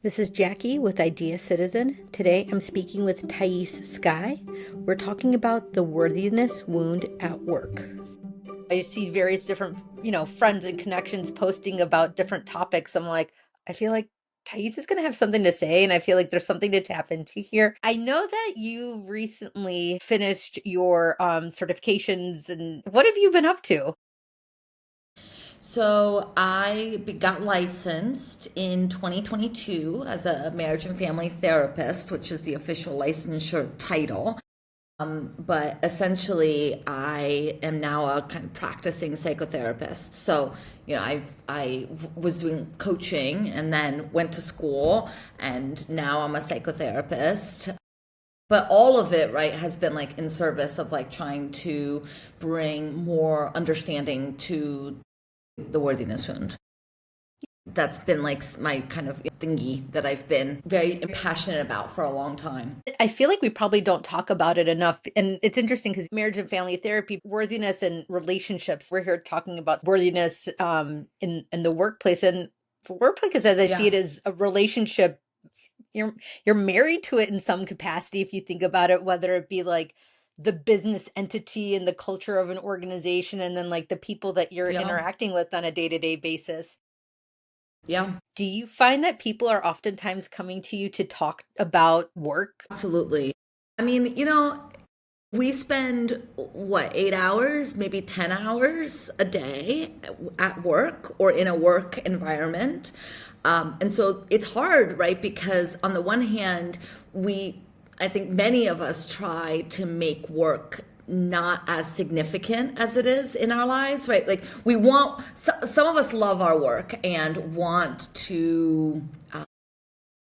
This is Jackie with Idea Citizen. Today I'm speaking with Thaís Sky. We're talking about the worthiness wound at work. I see various different, friends and connections posting about different topics. I'm like, I feel like Thaís is going to have something to say, and I feel like there's something to tap into here. I know that you recently finished your certifications, and what have you been up to? So I got licensed in 2022 as a marriage and family therapist, which is the official licensure title. But essentially, I am now a kind of practicing psychotherapist. So, I was doing coaching and then went to school, and now I'm a psychotherapist. But all of it, right, has been like in service of like trying to bring more understanding to the worthiness wound. That's been like my kind of thingy that I've been very passionate about for a long time. I feel like we probably don't talk about it enough. And it's interesting because marriage and family therapy, worthiness and relationships, we're here talking about worthiness in the workplace. And for workplace, as I see Yeah. it, is a relationship. You're married to it in some capacity if you think about it, whether it be like the business entity and the culture of an organization, and then like the people that you're Yeah. interacting with on a day-to-day basis. Yeah. Do you find that people are oftentimes coming to you to talk about work? Absolutely. I mean, we spend what, 8 hours, maybe 10 hours a day at work or in a work environment. And so it's hard, right? Because on the one hand, I think many of us try to make work not as significant as it is in our lives, right? Like some of us love our work and want to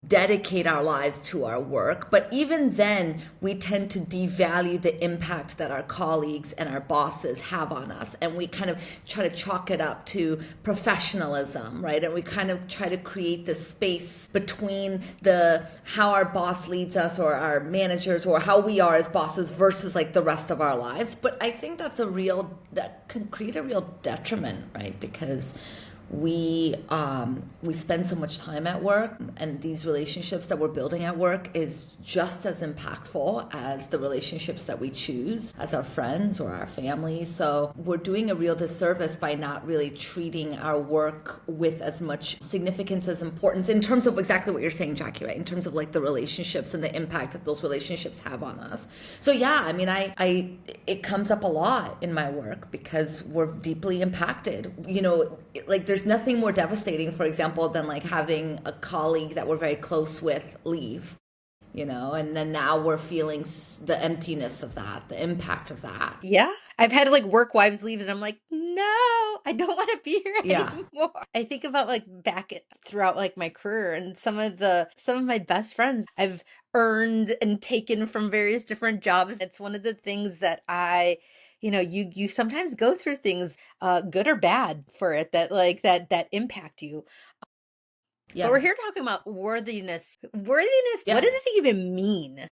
dedicate our lives to our work. But even then, we tend to devalue the impact that our colleagues and our bosses have on us. And we kind of try to chalk it up to professionalism, right? And we kind of try to create this space between how our boss leads us or our managers or how we are as bosses versus like the rest of our lives. But I think that can create a real detriment, right? Because we spend so much time at work, and these relationships that we're building at work is just as impactful as the relationships that we choose as our friends or our families. So we're doing a real disservice by not really treating our work with as much significance as importance in terms of exactly what you're saying, Jackie, right? In terms of like the relationships and the impact that those relationships have on us. So yeah, I mean, it comes up a lot in my work because we're deeply impacted. Like there's nothing more devastating, for example, than like having a colleague that we're very close with leave, and then now we're feeling the emptiness of that, the impact of that. Yeah. I've had like work wives leave, and I'm like, no, I don't want to be here Yeah. anymore. I think about like throughout like my career, and some of my best friends I've earned and taken from various different jobs. It's one of the things that you sometimes go through things, good or bad, for it, that impact you. But we're Yes. here talking about worthiness. Worthiness, what Yeah. does it even mean?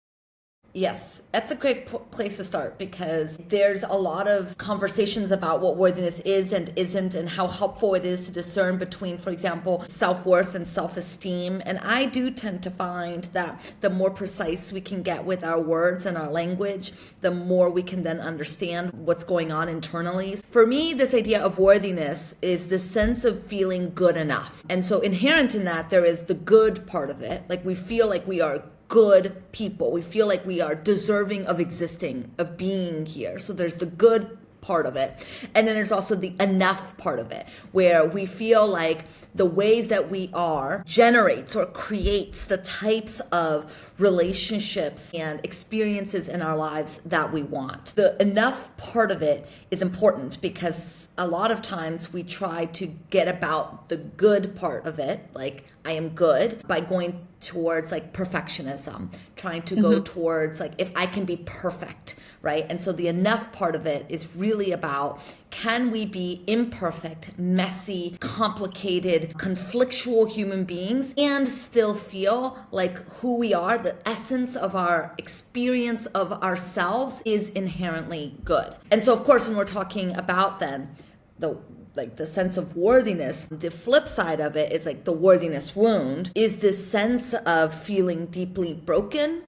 Yes, that's a great place to start because there's a lot of conversations about what worthiness is and isn't and how helpful it is to discern between, for example, self-worth and self-esteem. And I do tend to find that the more precise we can get with our words and our language, the more we can then understand what's going on internally. For me, this idea of worthiness is the sense of feeling good enough. And so inherent in that, there is the good part of it. Like we feel like we are good people. We feel like we are deserving of existing, of being here. So there's the good part of it. And then there's also the enough part of it, where we feel like the ways that we are generates or creates the types of relationships and experiences in our lives that we want. The enough part of it is important because a lot of times we try to get about the good part of it, like I am good, by going towards like perfectionism, trying to go towards like if I can be perfect, right? And so the enough part of it is really about, can we be imperfect, messy, complicated, conflictual human beings and still feel like who we are, the essence of our experience of ourselves is inherently good. And so of course when we're talking about then the like the sense of worthiness, the flip side of it is like the worthiness wound is this sense of feeling deeply broken,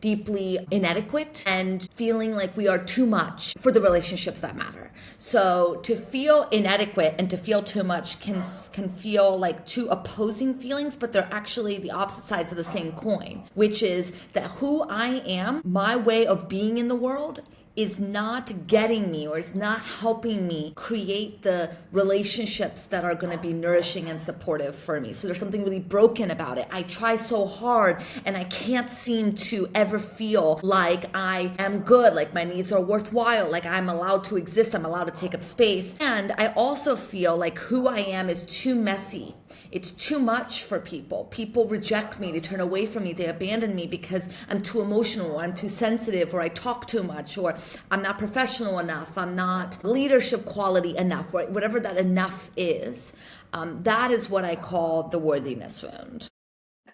deeply inadequate, and feeling like we are too much for the relationships that matter. So to feel inadequate and to feel too much can feel like two opposing feelings, but they're actually the opposite sides of the same coin, which is that who I am, my way of being in the world, is not getting me or is not helping me create the relationships that are going to be nourishing and supportive for me. So there's something really broken about it. I try so hard and I can't seem to ever feel like I am good, like my needs are worthwhile, like I'm allowed to exist, I'm allowed to take up space. And I also feel like who I am is too messy. It's too much for people. People reject me, they turn away from me, they abandon me because I'm too emotional, or I'm too sensitive, or I talk too much, or I'm not professional enough, I'm not leadership quality enough, or whatever that enough is. That is what I call the worthiness wound.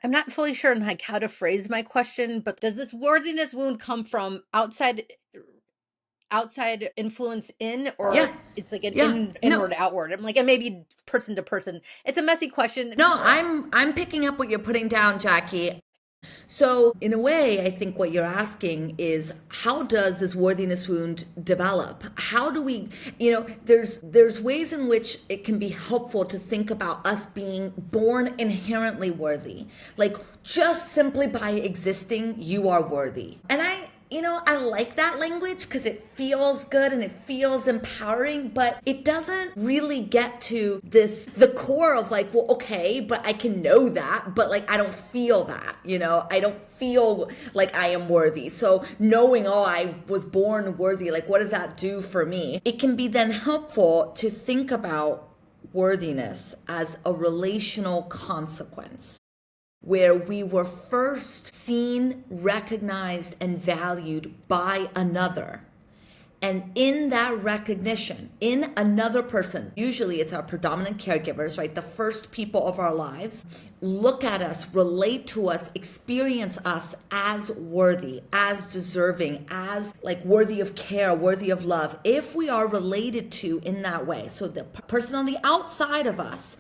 I'm not fully sure on like how to phrase my question, but does this worthiness wound come from outside influence in, or it's like an inward outward? I'm like, and maybe person to person. It's a messy question. No, I'm picking up what you're putting down, Jackie. So in a way, I think what you're asking is, how does this worthiness wound develop? How do we, there's ways in which it can be helpful to think about us being born inherently worthy. Like just simply by existing, you are worthy. And I like that language because it feels good and it feels empowering, but it doesn't really get to the core of like, well, okay, but I can know that, but like, I don't feel that, I don't feel like I am worthy. So knowing, I was born worthy, like, what does that do for me? It can be then helpful to think about worthiness as a relational consequence, where we were first seen, recognized, and valued by another. And in that recognition, in another person, usually it's our predominant caregivers, right? The first people of our lives, look at us, relate to us, experience us as worthy, as deserving, as like worthy of care, worthy of love. If we are related to in that way, so the person on the outside of us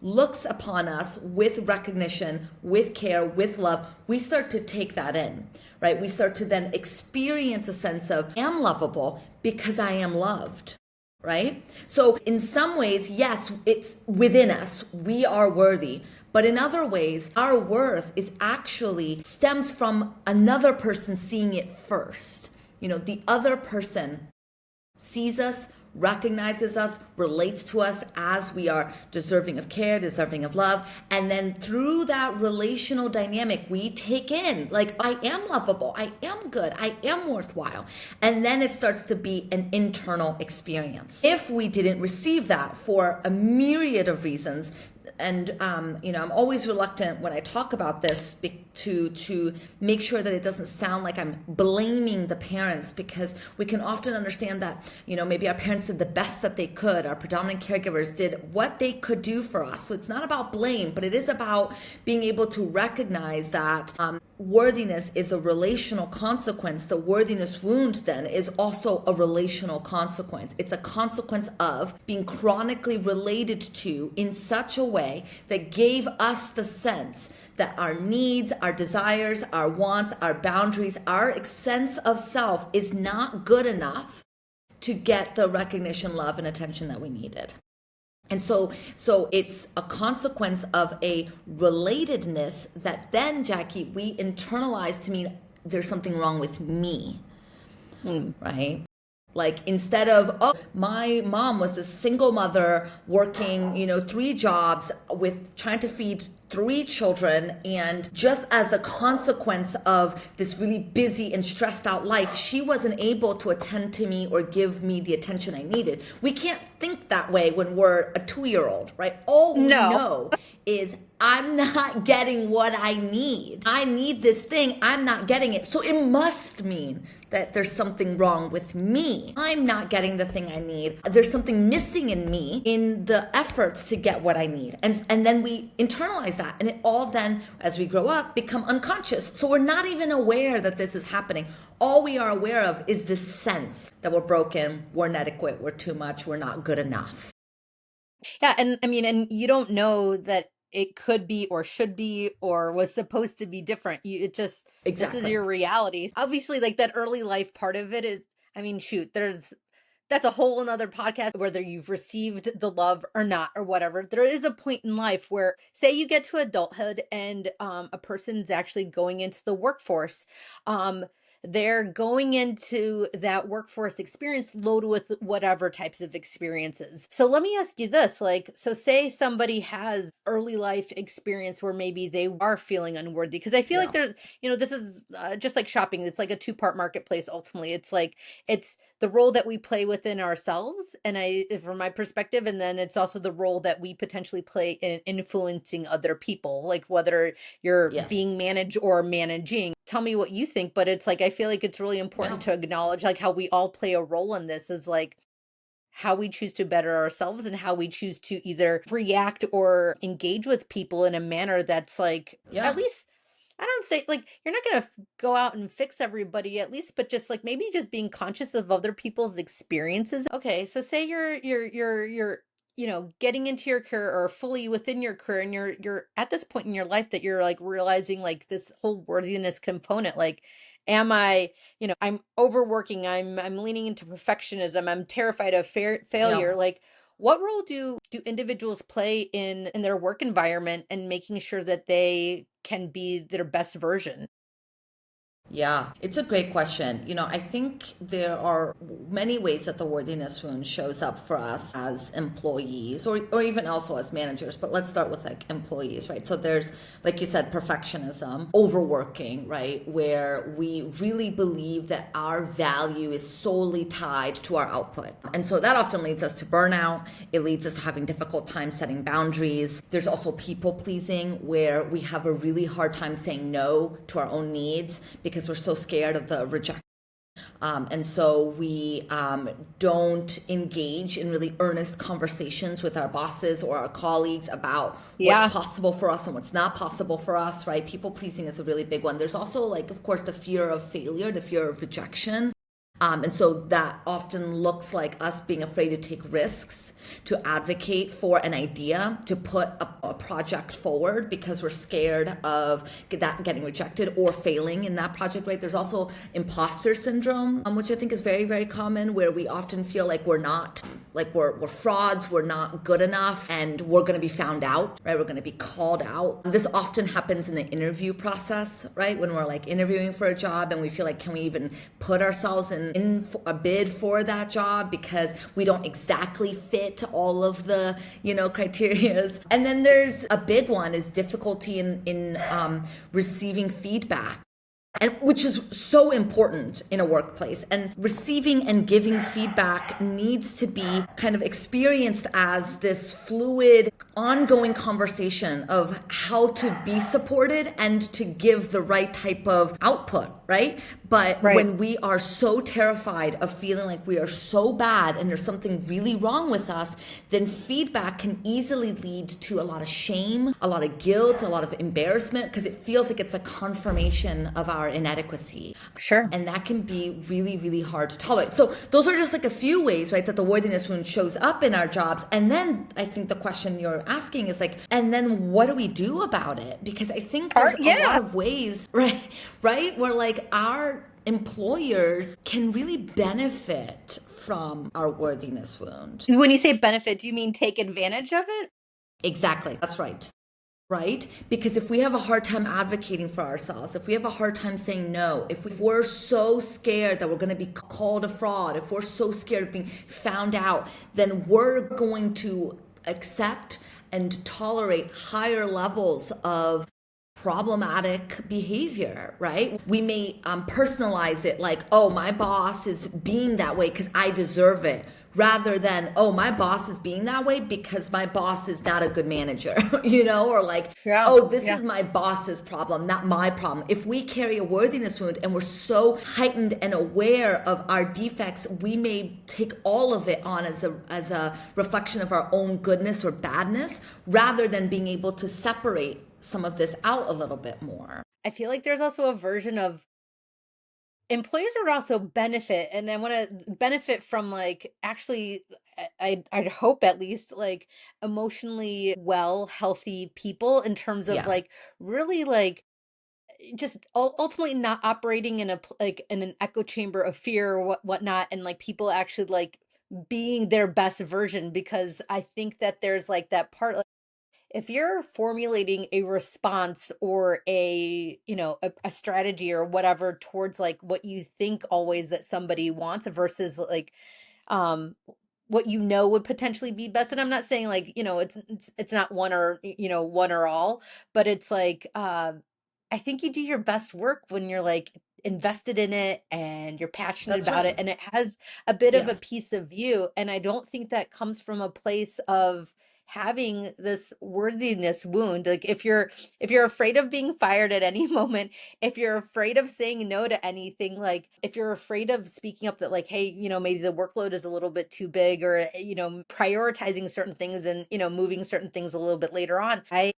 looks upon us with recognition, with care, with love, we start to take that in, right? We start to then experience a sense of, I am lovable because I am loved, right? So in some ways, yes, it's within us. We are worthy. But in other ways, our worth is actually stems from another person seeing it first. The other person sees us, recognizes us, relates to us as we are deserving of care, deserving of love. And then through that relational dynamic, we take in, like, I am lovable, I am good, I am worthwhile. And then it starts to be an internal experience. If we didn't receive that for a myriad of reasons, and I'm always reluctant when I talk about this to make sure that it doesn't sound like I'm blaming the parents, because we can often understand that maybe our parents did the best that they could, our predominant caregivers did what they could do for us. So it's not about blame, but it is about being able to recognize that worthiness is a relational consequence. The worthiness wound then is also a relational consequence. It's a consequence of being chronically related to in such a way that gave us the sense that our needs, our desires, our wants, our boundaries, our sense of self is not good enough to get the recognition, love, and attention that we needed. And so it's a consequence of a relatedness that then, Jackie, we internalize to mean there's something wrong with me, right? Like, instead of, my mom was a single mother working, 3 jobs with trying to feed 3 children, and just as a consequence of this really busy and stressed out life, she wasn't able to attend to me or give me the attention I needed. We can't think that way when we're a 2-year-old, right? All we know is, I'm not getting what I need. I need this thing, I'm not getting it. So it must mean that there's something wrong with me. I'm not getting the thing I need. There's something missing in me in the efforts to get what I need. And then we internalize internalize that. And it all then, as we grow up, become unconscious. So we're not even aware that this is happening. All we are aware of is this sense that we're broken, we're inadequate, we're too much, we're not good enough. Yeah, and I mean, and you don't know that it could be or should be or was supposed to be different. It just, this is Exactly. your reality. Obviously, like that early life part of it is, I mean, shoot, that's a whole another podcast, whether you've received the love or not or whatever. There is a point in life where, say you get to adulthood and a person's actually going into the workforce. They're going into that workforce experience loaded with whatever types of experiences. So let me ask you this, like, so say somebody has early life experience where maybe they are feeling unworthy, because I feel like Yeah. there's, this is just like shopping. It's like a two-part marketplace. Ultimately, it's like, it's the role that we play within ourselves, and from my perspective, and then it's also the role that we potentially play in influencing other people, like whether you're Yeah. being managed or managing. Tell me what you think, but it's like, I feel like it's really Yeah. important to acknowledge like how we all play a role in this, is like how we choose to better ourselves and how we choose to either react or engage with people in a manner that's like, Yeah. at least, I don't say like you're not going to go out and fix everybody at least, but just like maybe just being conscious of other people's experiences. Okay, so say you're getting into your career or fully within your career, and you're at this point in your life that you're like realizing like this whole worthiness component, like, am I, I'm overworking, I'm leaning into perfectionism, I'm terrified of Yeah. failure. Like, what role do individuals play in their work environment and making sure that they can be their best version? Yeah, it's a great question. I think there are many ways that the worthiness wound shows up for us as employees or even also as managers. But let's start with like employees, right? So there's, like you said, perfectionism, overworking, right? Where we really believe that our value is solely tied to our output. And so that often leads us to burnout. It leads us to having difficult time setting boundaries. There's also people pleasing, where we have a really hard time saying no to our own needs because we're so scared of the rejection. And so we don't engage in really earnest conversations with our bosses or our colleagues about Yeah. what's possible for us and what's not possible for us, right? People pleasing is a really big one. There's also, like, of course, the fear of failure, the fear of rejection. And so that often looks like us being afraid to take risks, to advocate for an idea, to put a project forward because we're scared of that getting rejected or failing in that project, right? There's also imposter syndrome, which I think is very, very common, where we often feel like we're not, like we're frauds, we're not good enough, and we're going to be found out, right? We're going to be called out. This often happens in the interview process, right? When we're like interviewing for a job and we feel like, can we even put ourselves in a bid for that job because we don't exactly fit all of the criterias. And then there's a big one is difficulty in receiving feedback, and which is so important in a workplace. And receiving and giving feedback needs to be kind of experienced as this fluid, ongoing conversation of how to be supported and to give the right type of output, right? But Right. when we are so terrified of feeling like we are so bad and there's something really wrong with us, then feedback can easily lead to a lot of shame, a lot of guilt, a lot of embarrassment, because it feels like it's a confirmation of our inadequacy. Sure. And that can be really, really hard to tolerate. So those are just like a few ways, right, that the worthiness wound shows up in our jobs. And then I think the question you're asking is like, and then what do we do about it? Because I think there's a lot of ways, right, where like our employers can really benefit from our worthiness wound. When you say benefit, do you mean take advantage of it? Exactly. That's right. Right? Because if we have a hard time advocating for ourselves, if we have a hard time saying no, if we're so scared that we're going to be called a fraud, if we're so scared of being found out, then we're going to accept and tolerate higher levels of problematic behavior, right? We may personalize it like, oh, my boss is being that way because I deserve it, rather than, oh, my boss is being that way because my boss is not a good manager, or like, oh, this is my boss's problem, not my problem. If we carry a worthiness wound and we're so heightened and aware of our defects, we may take all of it on as a reflection of our own goodness or badness, rather than being able to separate some of this out a little bit more. I feel like there's also a version of employers would also benefit, and I want to benefit from like actually I'd hope at least like emotionally well healthy people in terms of Yes. like really like just ultimately not operating in like in an echo chamber of fear or whatnot, and like people actually like being their best version, because I think that there's like that part, if you're formulating a response or a a strategy or whatever towards like what you think always that somebody wants versus like um what would potentially be best, and I'm not saying like it's not one or one or all, but it's like I think you do your best work when you're like invested in it and you're passionate That's about it right. and it has a bit of a Yes. piece of you. And I don't think that comes from a place of having this worthiness wound. Like if you're afraid of being fired at any moment, if you're afraid of saying no to anything, like if you're afraid of speaking up that like, hey, maybe the workload is a little bit too big, or prioritizing certain things and moving certain things a little bit later on, I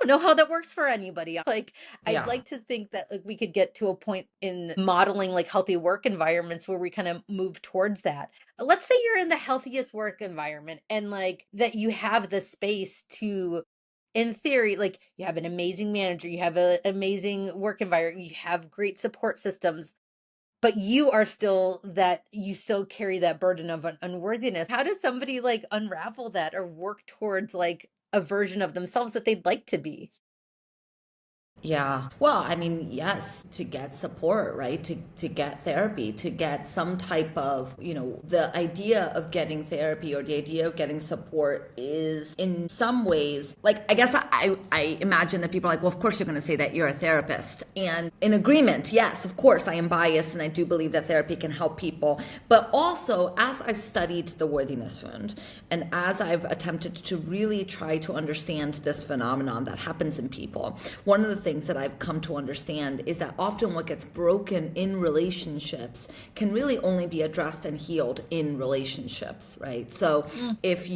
don't know how that works for anybody. Like, I'd Yeah. like to think that like we could get to a point in modeling like healthy work environments where we kind of move towards that. Let's say you're in the healthiest work environment and like that you have the space to, in theory, like you have an amazing manager, you have an amazing work environment, you have great support systems, but you still carry that burden of unworthiness. How does somebody like unravel that or work towards like a version of themselves that they'd like to be? Yeah. Well, I mean, yes, to get support, right? To get therapy, to get some type of, the idea of getting therapy or the idea of getting support is in some ways, like, I guess I imagine that people are like, well, of course you're going to say that you're a therapist. And in agreement, yes, of course, I am biased and I do believe that therapy can help people. But also, as I've studied the worthiness wound and as I've attempted to really try to understand this phenomenon that happens in people, one of the things that I've come to understand is that often what gets broken in relationships can really only be addressed and healed in relationships, right? So if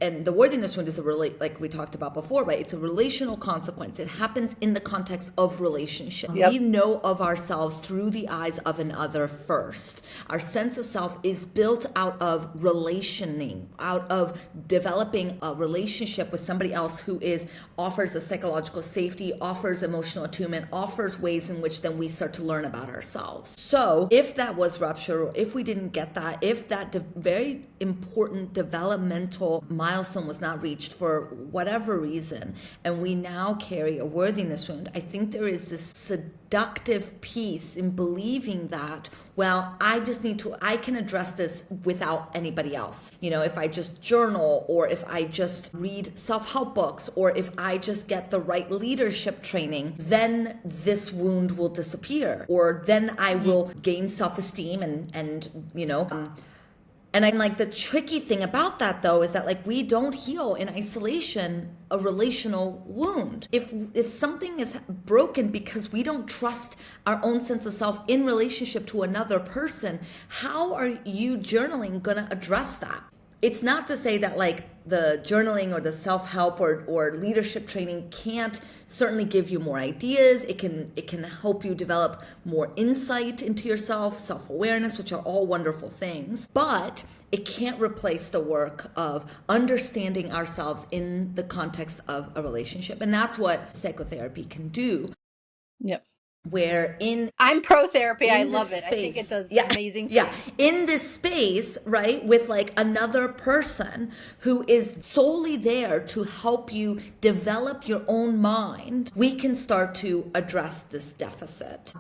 and the worthiness wound is like we talked about before, right? It's a relational consequence. It happens in the context of relationship. Yep. We know of ourselves through the eyes of another first. Our sense of self is built out of relationing, out of developing a relationship with somebody else who offers a psychological safety, offers emotional attunement, offers ways in which then we start to learn about ourselves. So if that was rupture, or if we didn't get that, if that very important developmental milestone was not reached for whatever reason, and we now carry a worthiness wound, I think there is this seductive piece in believing that, well, I can address this without anybody else. If I just journal, or if I just read self-help books, or if I just get the right leadership training, then this wound will disappear, or then I will gain self-esteem and I'm like, the tricky thing about that though is that like we don't heal in isolation a relational wound. If something is broken because we don't trust our own sense of self in relationship to another person, how are you journaling gonna address that? It's not to say that like the journaling or the self-help or leadership training can't certainly give you more ideas. It can help you develop more insight into yourself, self-awareness, which are all wonderful things. But it can't replace the work of understanding ourselves in the context of a relationship. And that's what psychotherapy can do. Yep. Where I'm pro therapy. I in this love it. I think it space, does yeah, amazing yeah, things. in this space, right, with like another person who is solely there to help you develop your own mind, we can start to address this deficit.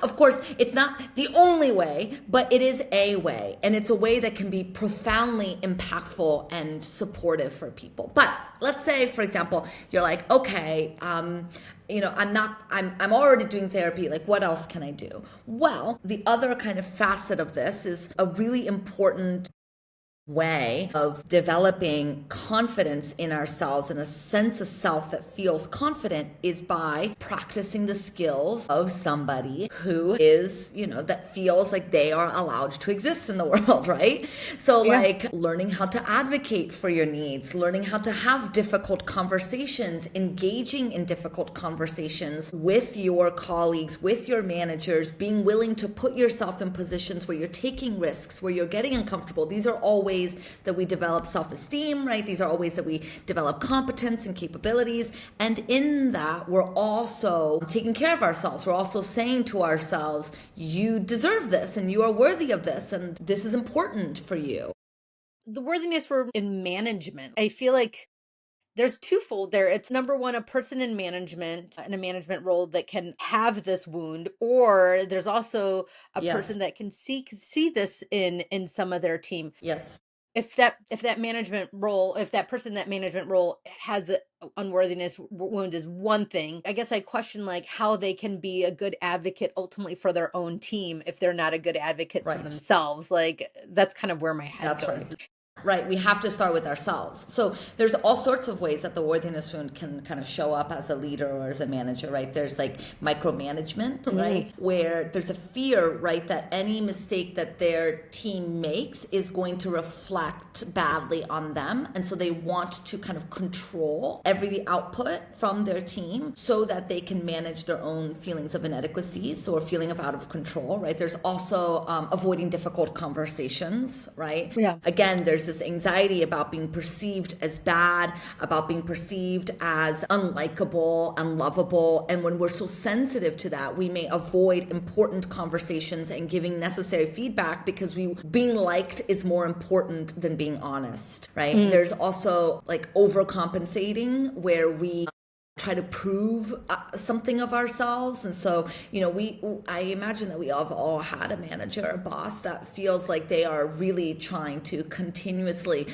Of course, it's not the only way, but it is a way, and it's a way that can be profoundly impactful and supportive for people. But let's say, for example, you're like, okay, I'm already doing therapy. Like, what else can I do? Well, the other kind of facet of this is a really important way of developing confidence in ourselves and a sense of self that feels confident is by practicing the skills of somebody who is, that feels like they are allowed to exist in the world, right? So like learning how to advocate for your needs, learning how to have difficult conversations, engaging in difficult conversations with your colleagues, with your managers, being willing to put yourself in positions where you're taking risks, where you're getting uncomfortable. These are all ways that we develop self-esteem, right? These are all ways that we develop competence and capabilities. And in that, we're also taking care of ourselves. We're also saying to ourselves, you deserve this and you are worthy of this. And this is important for you. The worthiness we're in management, I feel like there's twofold there. It's number one, a person in management, in a management role that can have this wound, or there's also a person that can see this in some of their team. Yes. If that management role, if that person in that management role has the unworthiness wound is one thing, I guess I question like how they can be a good advocate ultimately for their own team if they're not a good advocate for themselves. Like that's kind of where my head goes. Right. We have to start with ourselves. So there's all sorts of ways that the worthiness wound can kind of show up as a leader or as a manager, right? There's like micromanagement, right? Where there's a fear, right, that any mistake that their team makes is going to reflect badly on them. And so they want to kind of control every output from their team so that they can manage their own feelings of inadequacies or feeling of out of control, right? There's also avoiding difficult conversations, right? Yeah. Again, there's this anxiety about being perceived as bad, about being perceived as unlikable, unlovable. And when we're so sensitive to that, we may avoid important conversations and giving necessary feedback because being liked is more important than being honest, right? There's also like overcompensating where we try to prove something of ourselves. And so, I imagine that we have all had a manager, a boss that feels like they are really trying to continuously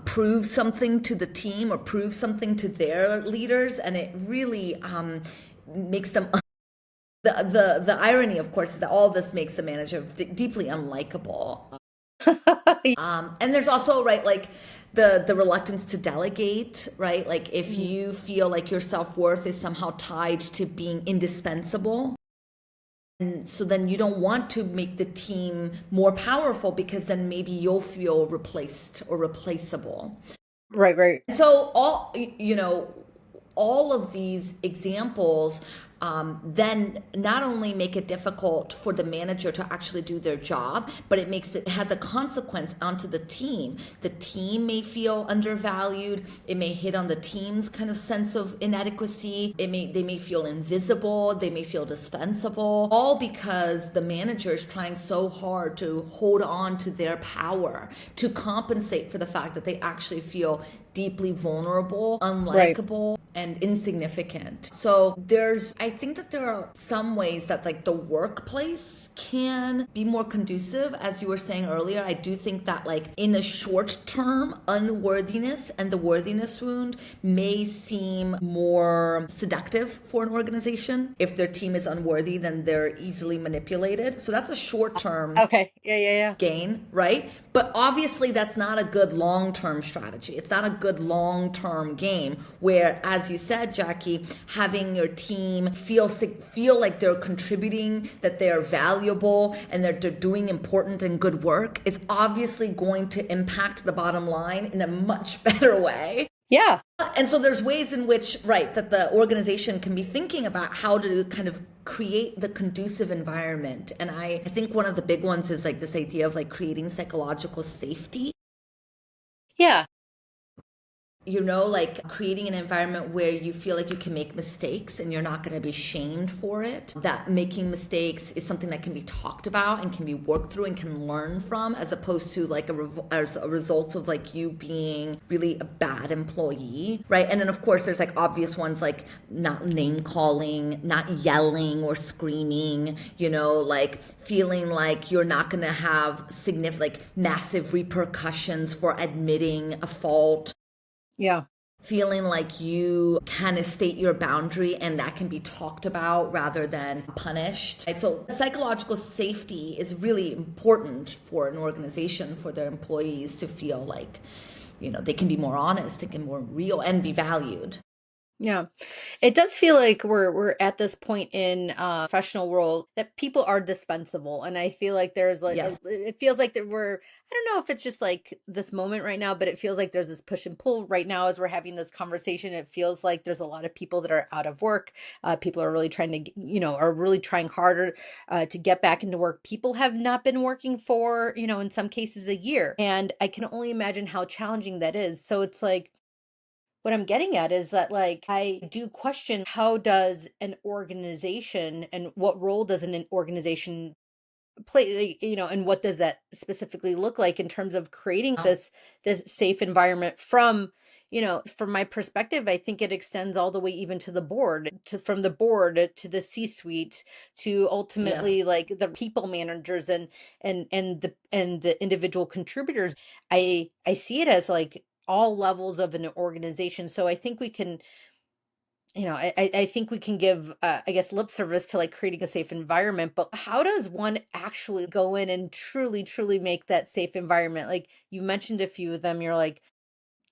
prove something to the team or prove something to their leaders. And it really makes them the irony, of course, is that all this makes the manager deeply unlikable. And there's also, right, like the reluctance to delegate, right? Like if you feel like your self-worth is somehow tied to being indispensable, and so then you don't want to make the team more powerful because then maybe you'll feel replaced or replaceable. Right. So all of these examples then not only make it difficult for the manager to actually do their job, but it has a consequence onto the team. The team may feel undervalued. It may hit on the team's kind of sense of inadequacy. They may feel invisible. They may feel dispensable, all because the manager is trying so hard to hold on to their power, to compensate for the fact that they actually feel deeply vulnerable, unlikable, and insignificant. So I think that there are some ways that like the workplace can be more conducive. As you were saying earlier, I do think that like in the short term, unworthiness and the worthiness wound may seem more seductive for an organization. If their team is unworthy, then they're easily manipulated. So that's a short term gain, right? But obviously that's not a good long-term strategy. It's not a good long-term game where, as you said, Jackie, having your team feel like they're contributing, that they're valuable, and that they're doing important and good work is obviously going to impact the bottom line in a much better way. Yeah. And so there's ways in which, right, that the organization can be thinking about how to kind of create the conducive environment. And I think one of the big ones is like this idea of like creating psychological safety. Yeah. Like creating an environment where you feel like you can make mistakes and you're not going to be shamed for it. That making mistakes is something that can be talked about and can be worked through and can learn from, as opposed to like as a result of like you being really a bad employee, right? And then of course there's like obvious ones like not name calling, not yelling or screaming, like feeling like you're not going to have significant, like massive repercussions for admitting a fault. Yeah. feeling like you can state your boundary and that can be talked about rather than punished. Right? So psychological safety is really important for an organization, for their employees to feel like, they can be more honest, they can be more real and be valued. Yeah. It does feel like we're at this point in professional world that people are dispensable. And I feel like there's like Yes. it feels like that I don't know if it's just like this moment right now, but it feels like there's this push and pull right now as we're having this conversation. It feels like there's a lot of people that are out of work. People are really trying to, are really trying harder to get back into work. People have not been working for, in some cases a year. And I can only imagine how challenging that is. So it's like, what I'm getting at is that, like, I do question, how does an organization and what role does an organization play, and what does that specifically look like in terms of creating this safe environment from my perspective. I think it extends all the way even to the board, from the board to the C-suite, to Yes. ultimately like the people managers and the individual contributors. I see it as like all levels of an organization. So I think we can, I think we can give, I guess, lip service to like creating a safe environment, but how does one actually go in and truly, truly make that safe environment? Like you mentioned a few of them, you're like,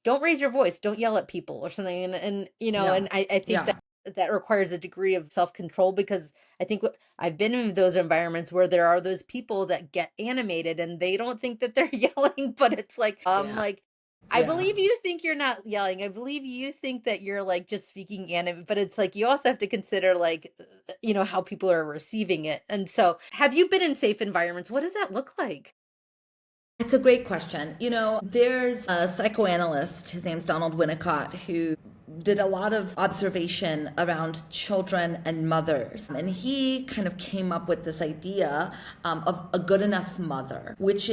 don't raise your voice, don't yell at people or something. Yeah. And I think Yeah. that requires a degree of self-control, because I think I've been in those environments where there are those people that get animated and they don't think that they're yelling, but it's Yeah. like, I Yeah. believe you think you're not yelling. I believe you think that you're like just speaking anime, but it's like you also have to consider like, how people are receiving it. And so, have you been in safe environments? What does that look like? It's a great question. There's a psychoanalyst, his name's Donald Winnicott, who did a lot of observation around children and mothers. And he kind of came up with this idea of a good enough mother, which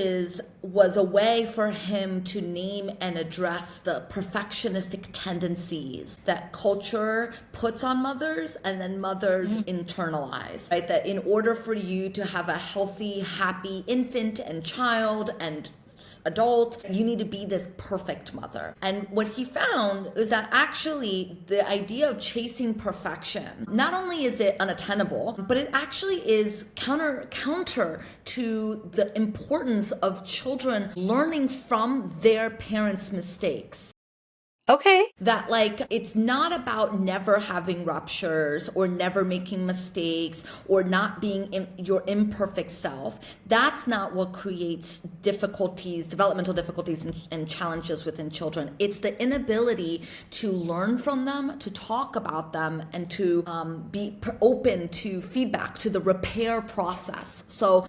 was a way for him to name and address the perfectionistic tendencies that culture puts on mothers and then mothers internalize, right? That in order for you to have a healthy, happy infant and child and adult, you need to be this perfect mother. And what he found is that actually the idea of chasing perfection, not only is it unattainable, but it actually is counter to the importance of children learning from their parents' mistakes. Okay. That like it's not about never having ruptures or never making mistakes or not being your imperfect self. That's not what creates difficulties, developmental difficulties and challenges within children. It's the inability to learn from them, to talk about them, and to be open to feedback, to the repair process. So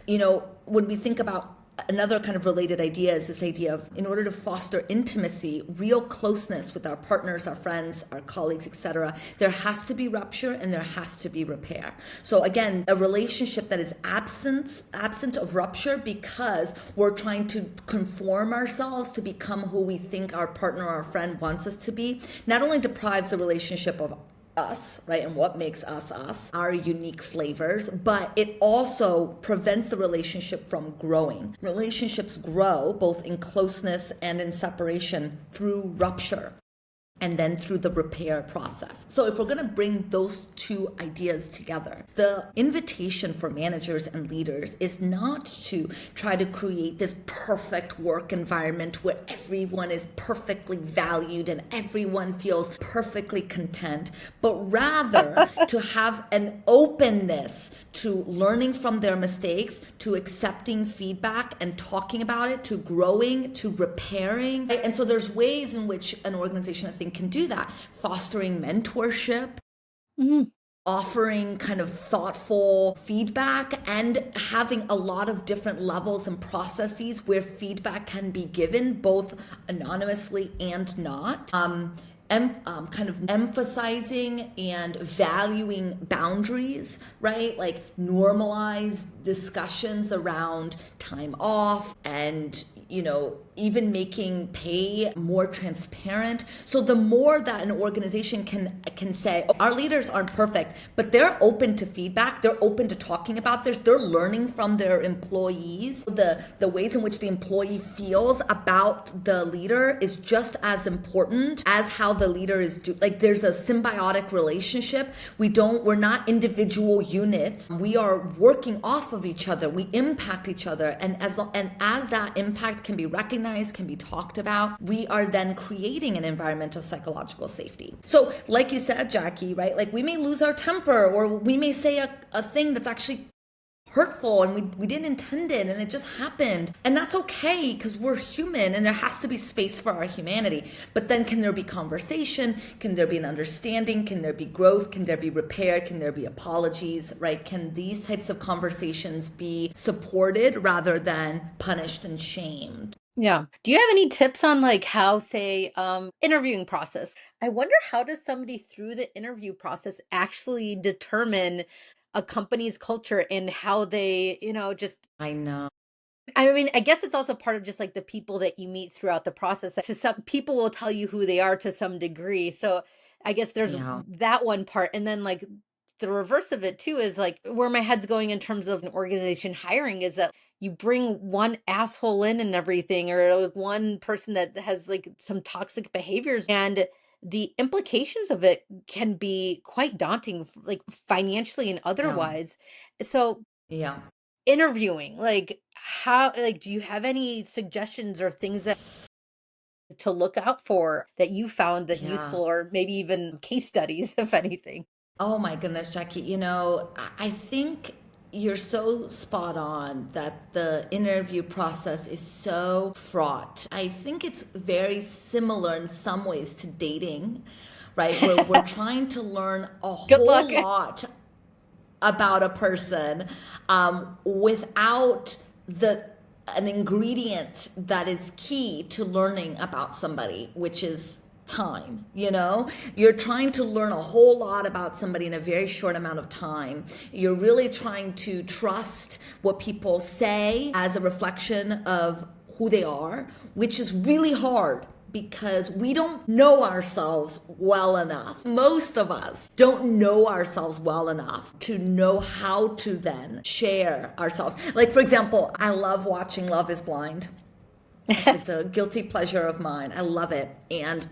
when we think about another kind of related idea, is this idea of, in order to foster intimacy, real closeness with our partners, our friends, our colleagues, etc., there has to be rupture and there has to be repair. So again, a relationship that is absent of rupture because we're trying to conform ourselves to become who we think our partner or our friend wants us to be, not only deprives the relationship of us, right, and what makes us, our unique flavors, but it also prevents the relationship from growing. Relationships grow both in closeness and in separation through rupture, and then through the repair process. So if we're going to bring those two ideas together, the invitation for managers and leaders is not to try to create this perfect work environment where everyone is perfectly valued and everyone feels perfectly content, but rather to have an openness to learning from their mistakes, to accepting feedback and talking about it, to growing, to repairing. Right? And so there's ways in which an organization, I think, can do that. Fostering mentorship, offering kind of thoughtful feedback, and having a lot of different levels and processes where feedback can be given both anonymously and not. Kind of emphasizing and valuing boundaries, right? Like normalize discussions around time off and even making pay more transparent. So the more that an organization can say, oh, our leaders aren't perfect, but they're open to feedback, they're open to talking about this, they're learning from their employees. The ways in which the employee feels about the leader is just as important as how the leader is doing. Like, there's a symbiotic relationship. We're not individual units. We are working off of each other. We impact each other. And as that impact can be recognized, can be talked about, we are then creating an environment of psychological safety. So like you said, Jackie, right? Like, we may lose our temper, or we may say a thing that's actually hurtful and we didn't intend it and it just happened. And that's okay, because we're human and there has to be space for our humanity. But then can there be conversation? Can there be an understanding? Can there be growth? Can there be repair? Can there be apologies, right? Can these types of conversations be supported rather than punished and shamed? Yeah. Do you have any tips on like how, say, interviewing process? I wonder, how does somebody through the interview process actually determine a company's culture and how they, just, I know. I mean, I guess it's also part of just like the people that you meet throughout the process. To some people will tell you who they are to some degree. So I guess there's Yeah. that one part. And then like the reverse of it too is like where my head's going in terms of an organization hiring is that you bring one asshole in and everything, or like one person that has like some toxic behaviors, and the implications of it can be quite daunting, like financially and Yeah. otherwise. So Yeah. interviewing, like how, like, do you have any suggestions or things that to look out for that you found that Yeah. useful, or maybe even case studies, if anything? Oh my goodness, Jackie. I think you're so spot on that the interview process is so fraught. I think it's very similar in some ways to dating, right? Where we're trying to learn a Good whole luck. lot about a person without an ingredient that is key to learning about somebody, which is time. You're trying to learn a whole lot about somebody in a very short amount of time. You're really trying to trust what people say as a reflection of who they are, which is really hard because we don't know ourselves well enough. Most of us don't know ourselves well enough to know how to then share ourselves. Like, for example, I love watching Love is Blind. It's a guilty pleasure of mine. I love it. And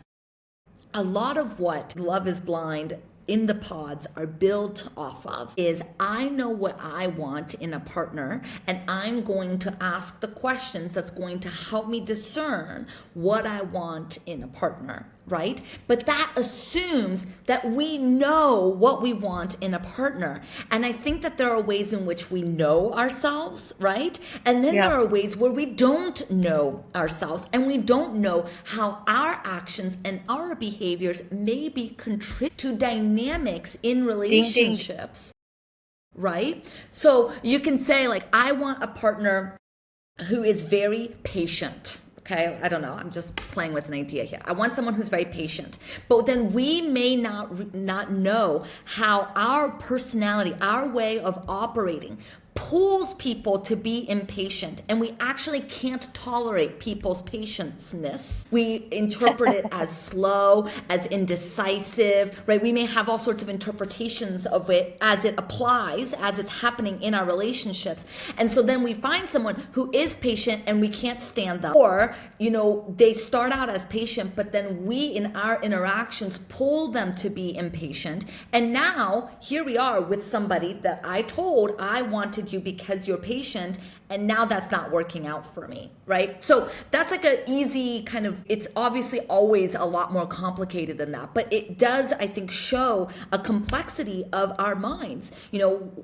a lot of what Love is Blind in the pods are built off of is, I know what I want in a partner, and I'm going to ask the questions that's going to help me discern what I want in a partner, right? But that assumes that we know what we want in a partner. And I think that there are ways in which we know ourselves, right? And then there are ways where we don't know ourselves, and we don't know how our actions and our behaviors maybe contribute to dynamics in relationships. Ding, ding. Right? So you can say, like, I want a partner who is very patient. Okay, I don't know. I'm just playing with an idea here. I want someone who's very patient. But then we may not know how our personality, our way of operating, pulls people to be impatient, and we actually can't tolerate people's patience-ness. We interpret it as slow, as indecisive, right? We may have all sorts of interpretations of it as it applies, as it's happening in our relationships. And so then we find someone who is patient and we can't stand them. Or, they start out as patient, but then we in our interactions pull them to be impatient. And now here we are with somebody that I told I wanted you because you're patient, and now that's not working out for me, right? So that's like an easy kind of, it's obviously always a lot more complicated than that, but it does, I think, show a complexity of our minds.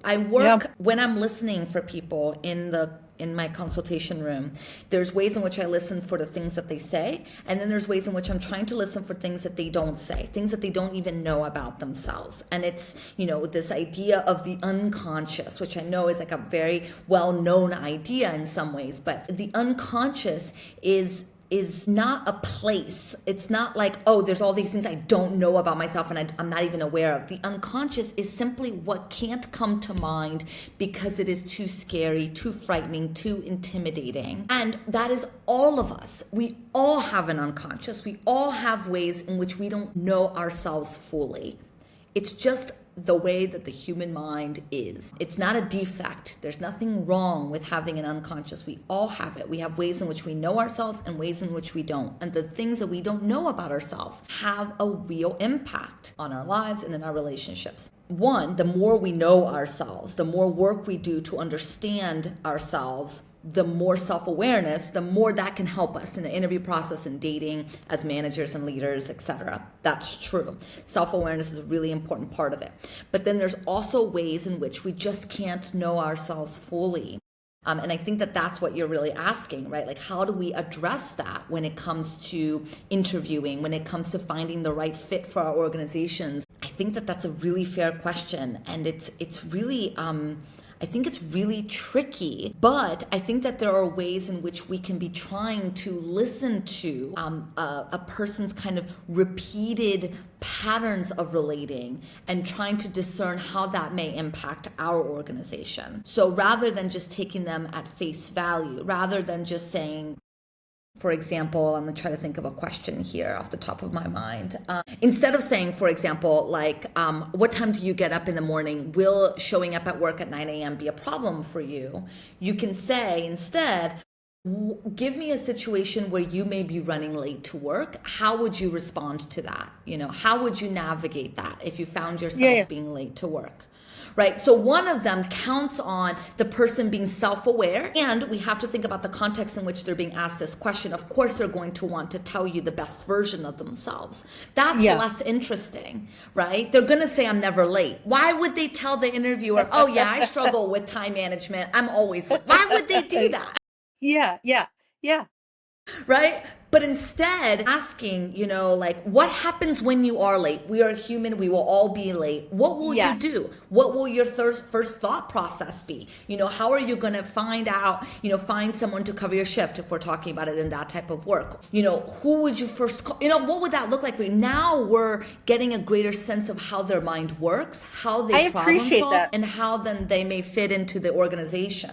I work when I'm listening for people in my consultation room. There's ways in which I listen for the things that they say, and then there's ways in which I'm trying to listen for things that they don't say, things that they don't even know about themselves. And it's, this idea of the unconscious, which I know is like a very well-known idea in some ways, but the unconscious is is not a place. It's not like, oh, there's all these things I don't know about myself and I'm not even aware of. The unconscious is simply what can't come to mind because it is too scary, too frightening, too intimidating. And that is all of us. We all have an unconscious. We all have ways in which we don't know ourselves fully. It's just the way that the human mind is. It's not a defect. There's nothing wrong with having an unconscious. We all have it. We have ways in which we know ourselves and ways in which we don't. And the things that we don't know about ourselves have a real impact on our lives and in our relationships. One, the more we know ourselves, the more work we do to understand ourselves, the more self-awareness, the more that can help us in the interview process and dating as managers and leaders, etc. That's true. Self-awareness is a really important part of it. But then there's also ways in which we just can't know ourselves fully. And I think that that's what you're really asking, right? Like, how do we address that when it comes to interviewing, when it comes to finding the right fit for our organizations? I think that that's a really fair question. And it's really, I think it's really tricky, but I think that there are ways in which we can be trying to listen to a person's kind of repeated patterns of relating and trying to discern how that may impact our organization. So rather than just taking them at face value, rather than just saying, for example, I'm going to try to think of a question here off the top of my mind. Instead of saying, for example, like, what time do you get up in the morning? Will showing up at work at 9 a.m. be a problem for you? You can say instead, give me a situation where you may be running late to work. How would you respond to that? You know, how would you navigate that if you found yourself being late to work? Right? So one of them counts on the person being self-aware, and we have to think about the context in which they're being asked this question. Of course, they're going to want to tell you the best version of themselves. That's less interesting, right? They're going to say, I'm never late. Why would they tell the interviewer, oh yeah, I struggle with time management. I'm always late. Why would they do that? Yeah. Right? But instead asking, you know, like, what happens when you are late? We are human. We will all be late. What will you do? What will your first thought process be? You know, how are you going to find out, you know, find someone to cover your shift if we're talking about it in that type of work? You know, who would you first call? You know, what would that look like for you? Now we're getting a greater sense of how their mind works, how they problem solve, and how then they may fit into the organization.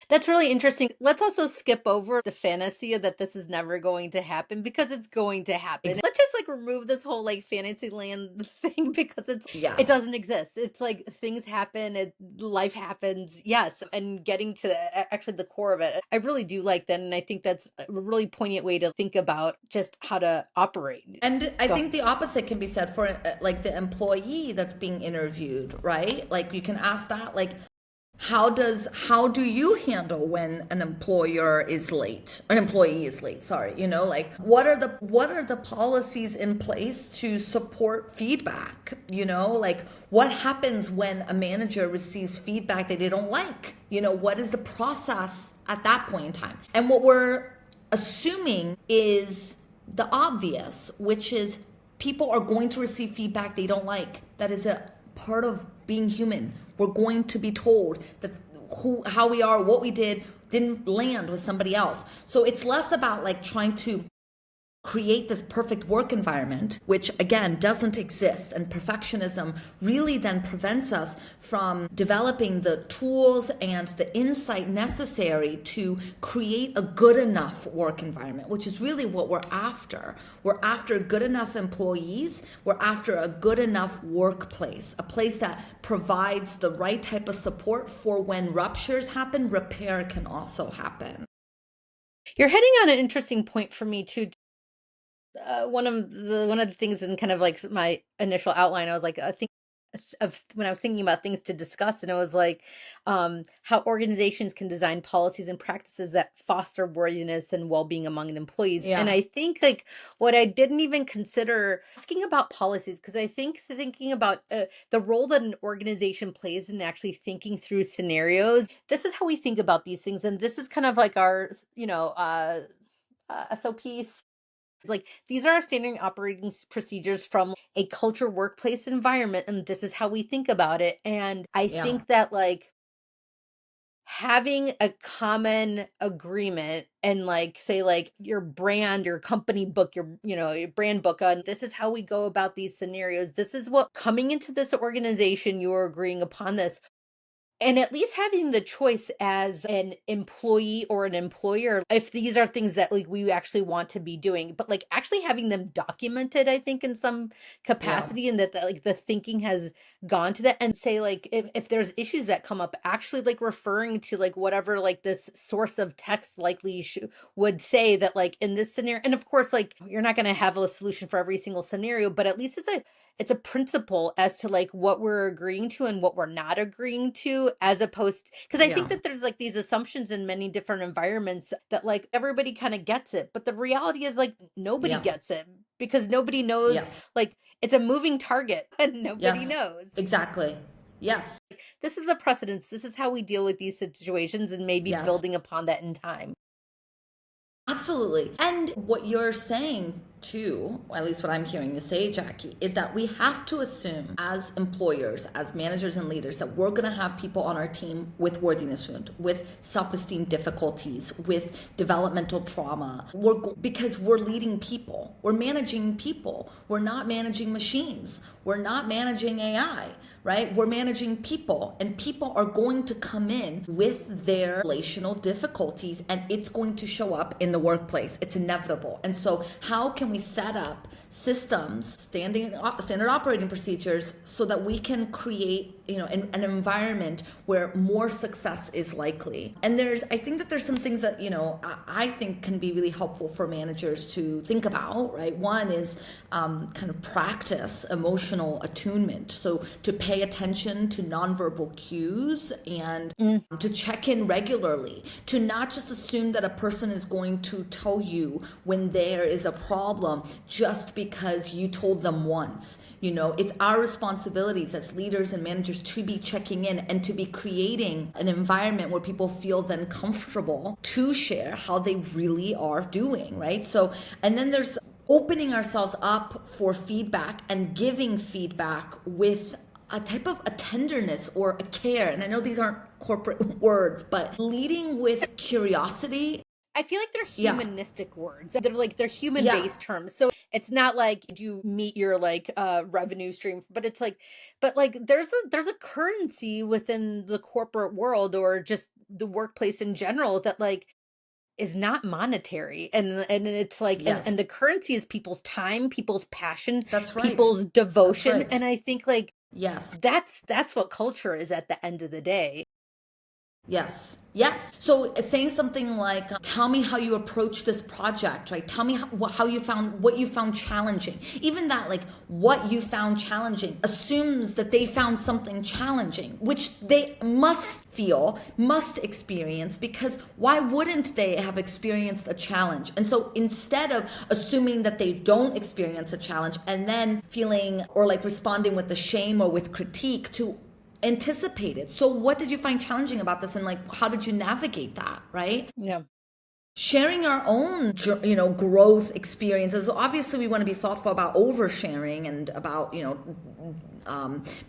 That's really interesting. Let's also skip over the fantasy that this is never going to happen, because it's going to happen. Let's just like remove this whole like fantasy land thing, because it doesn't exist. It's like things happen, life happens. Yes. And getting to actually the core of it, I really do like that. And I think that's a really poignant way to think about just how to operate. And I think the opposite can be said for like the employee that's being interviewed, right? Like you can ask that, like, how do you handle when an employee is late, sorry, you know, like what are the policies in place to support feedback? You know, like what happens when a manager receives feedback that they don't like? You know, what is the process at that point in time? And what we're assuming is the obvious, which is people are going to receive feedback they don't like. That is a part of being human. We're going to be told that how we are, what we didn't land with somebody else. So it's less about like trying to create this perfect work environment, which again doesn't exist. And perfectionism really then prevents us from developing the tools and the insight necessary to create a good enough work environment, which is really what we're after. We're after good enough employees. We're after a good enough workplace, a place that provides the right type of support for when ruptures happen, repair can also happen. You're hitting on an interesting point for me too. One of the things in kind of like my initial outline, I was like, I think of when I was thinking about things to discuss, and it was like how organizations can design policies and practices that foster worthiness and well-being among employees. And I think like what I didn't even consider asking about policies, because I think thinking about the role that an organization plays in actually thinking through scenarios. This is how we think about these things, and this is kind of like our, you know, SOPs. Like these are our standard operating procedures from a culture workplace environment, and this is how we think about it. And I think that like having a common agreement and like say like your brand, your company book, your brand book on this is how we go about these scenarios. This is what coming into this organization, you're agreeing upon this. And at least having the choice as an employee or an employer, if these are things that like we actually want to be doing, but like actually having them documented, I think in some Yeah. capacity, and that like the thinking has gone to that, and say like if there's issues that come up, actually like referring to like whatever like this source of text likely would say that like in this scenario, and of course like you're not going to have a solution for every single scenario, but at least it's a principle as to like what we're agreeing to and what we're not agreeing to, as opposed because I think Yeah. that there's like these assumptions in many different environments that like everybody kind of gets it, but the reality is like nobody Yeah. gets it because nobody knows, Yes. like it's a moving target and nobody Yes. knows. Exactly. Yes. This is the precedence, this is how we deal with these situations, and maybe Yes. building upon that in time. Absolutely. And what you're saying too, or at least what I'm hearing you say, Jackie, is that we have to assume as employers, as managers and leaders, that we're going to have people on our team with worthiness wound, with self-esteem difficulties, with developmental trauma. Because we're leading people. We're managing people. We're not managing machines. We're not managing AI, right? We're managing people, and people are going to come in with their relational difficulties, and it's going to show up in the workplace. It's inevitable. And so how can we set up systems, standard operating procedures, so that we can create, an environment where more success is likely? And I think that there's some things that, I think can be really helpful for managers to think about, right? One is kind of practice emotional attunement. So to pay attention to nonverbal cues and to check in regularly, to not just assume that a person is going to tell you when there is a problem just because you told them once. It's our responsibilities as leaders and managers to be checking in and to be creating an environment where people feel then comfortable to share how they really are doing, right? So, and then there's opening ourselves up for feedback and giving feedback with a type of a tenderness or a care. And I know these aren't corporate words, but leading with curiosity. I feel like they're Yeah. humanistic words. They're human Yeah. based terms. So it's not like did you meet your like revenue stream, but it's like but like there's a currency within the corporate world or just the workplace in general that like is not monetary, and it's like Yes. and the currency is people's time, people's passion, That's right. people's That's devotion, right. and I think like Yes. that's what culture is at the end of the day. Yes. Yes. So saying something like, tell me how you approach this project, right? Tell me how you found what you found challenging. Even that, like what you found challenging assumes that they found something challenging, which they must experience, because why wouldn't they have experienced a challenge? And so instead of assuming that they don't experience a challenge and then feeling or like responding with the shame or with critique, to anticipated. So what did you find challenging about this, and like how did you navigate that, right? Yeah. Sharing our own growth experiences. Obviously we want to be thoughtful about oversharing and about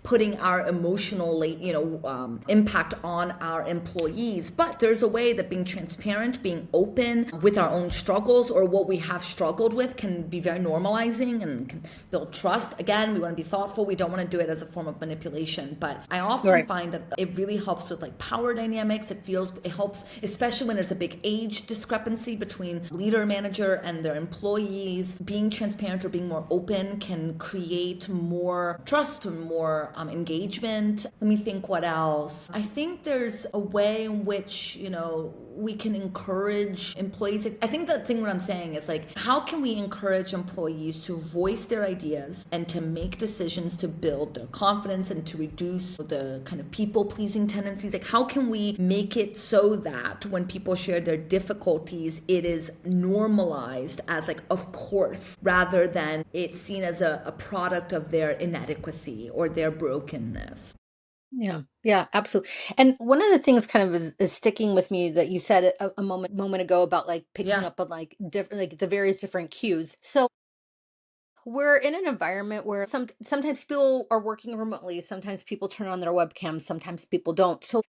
putting our emotional impact on our employees, but there's a way that being transparent, being open with our own struggles or what we have struggled with can be very normalizing and can build trust. Again, we want to be thoughtful. We don't want to do it as a form of manipulation, but I often Right. find that it really helps with like power dynamics. It helps, especially when there's a big age discrepancy between leader, manager, and their employees. Being transparent or being more open can create more trust and more engagement. Let me think what else. I think there's a way in which, we can encourage employees. I think the thing what I'm saying is like, how can we encourage employees to voice their ideas and to make decisions to build their confidence and to reduce the kind of people-pleasing tendencies? Like, how can we make it so that when people share their difficulties, it is normalized as like, of course, rather than it's seen as a product of their inadequacy or their brokenness? Yeah, yeah, absolutely. And one of the things kind of is sticking with me that you said a moment ago about like picking Yeah. up on like different like the various different cues. So we're in an environment where sometimes people are working remotely, sometimes people turn on their webcams, sometimes people don't. So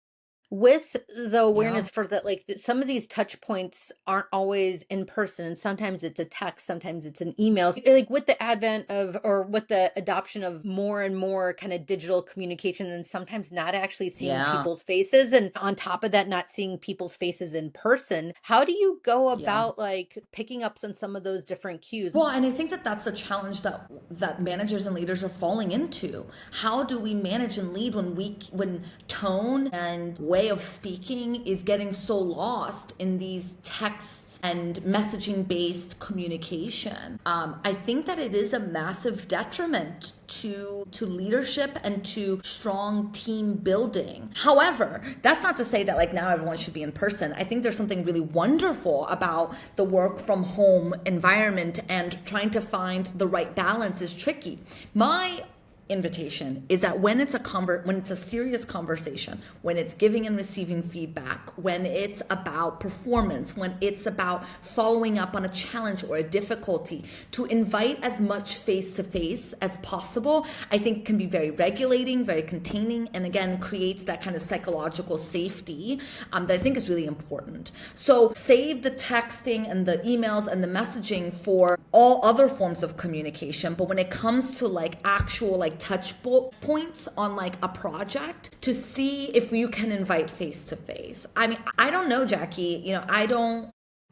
with the Yeah. awareness for that, like some of these touch points aren't always in person, and sometimes it's a text, sometimes it's an email. Like with the advent of, or with the adoption of more and more kind of digital communication, and sometimes not actually seeing Yeah. people's faces, and on top of that, not seeing people's faces in person, how do you go Yeah. about like picking up on some of those different cues? Well, and I think that that's a challenge that managers and leaders are falling into. How do we manage and lead when tone and way of speaking is getting so lost in these texts and messaging based communication? I think that it is a massive detriment to leadership and to strong team building. However, that's not to say that like now everyone should be in person. I think there's something really wonderful about the work from home environment, and trying to find the right balance is tricky. My invitation is that when it's a serious conversation, when it's giving and receiving feedback, when it's about performance, when it's about following up on a challenge or a difficulty, to invite as much face to face as possible, I think can be very regulating, very containing, and again creates that kind of psychological safety that I think is really important. So save the texting and the emails and the messaging for all other forms of communication, but when it comes to like actual like touch points on like a project, to see if you can invite face to face. I mean, I don't know, Jackie,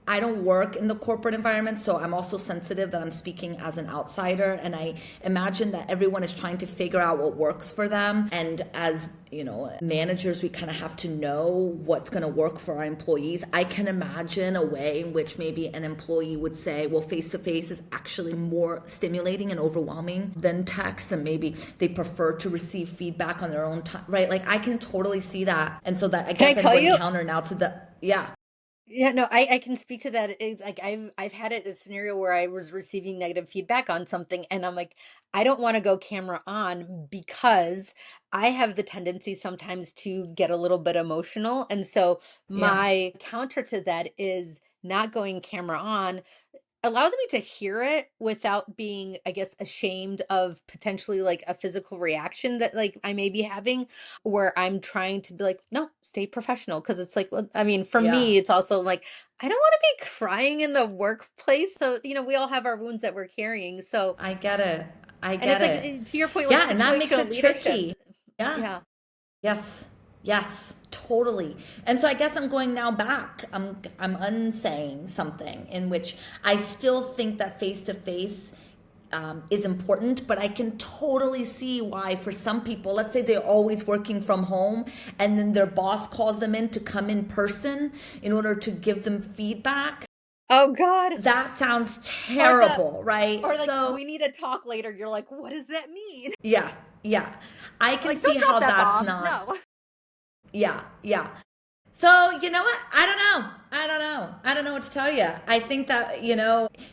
I don't work in the corporate environment, so I'm also sensitive that I'm speaking as an outsider, and I imagine that everyone is trying to figure out what works for them. And as managers, we kind of have to know what's going to work for our employees. I can imagine a way in which maybe an employee would say, well, face to face is actually more stimulating and overwhelming than text, and maybe they prefer to receive feedback on their own time, right? Like I can totally see that. And so that I Can I guess I'm tell going you? counter now to the, yeah. Yeah, no, I can speak to that. It's like I've had it a scenario where I was receiving negative feedback on something, and I'm like, I don't want to go camera on because I have the tendency sometimes to get a little bit emotional. And so Yeah. my counter to that is not going camera on allows me to hear it without being, I guess, ashamed of potentially like a physical reaction that like I may be having, where I'm trying to be like, no, stay professional. Cause it's like, I mean, for Yeah. me, it's also like, I don't want to be crying in the workplace. So, we all have our wounds that we're carrying. So, I get it. I and it's get like, it. to your point, like Yeah, and that makes situational it leadership. tricky. Yeah. Yeah. Yes. Yes, totally. And so I guess I'm going now back. I'm unsaying something in which I still think that face to face is important, but I can totally see why for some people, let's say they're always working from home and then their boss calls them in to come in person in order to give them feedback. Oh God. That sounds Or the, terrible, right? or like, So we need to talk later. You're like, what does that mean? yeah, yeah. I can Like, see don't drop how that that's bomb. not, No. yeah, yeah. So, you know what? I don't know. I don't know what to tell you. I think that,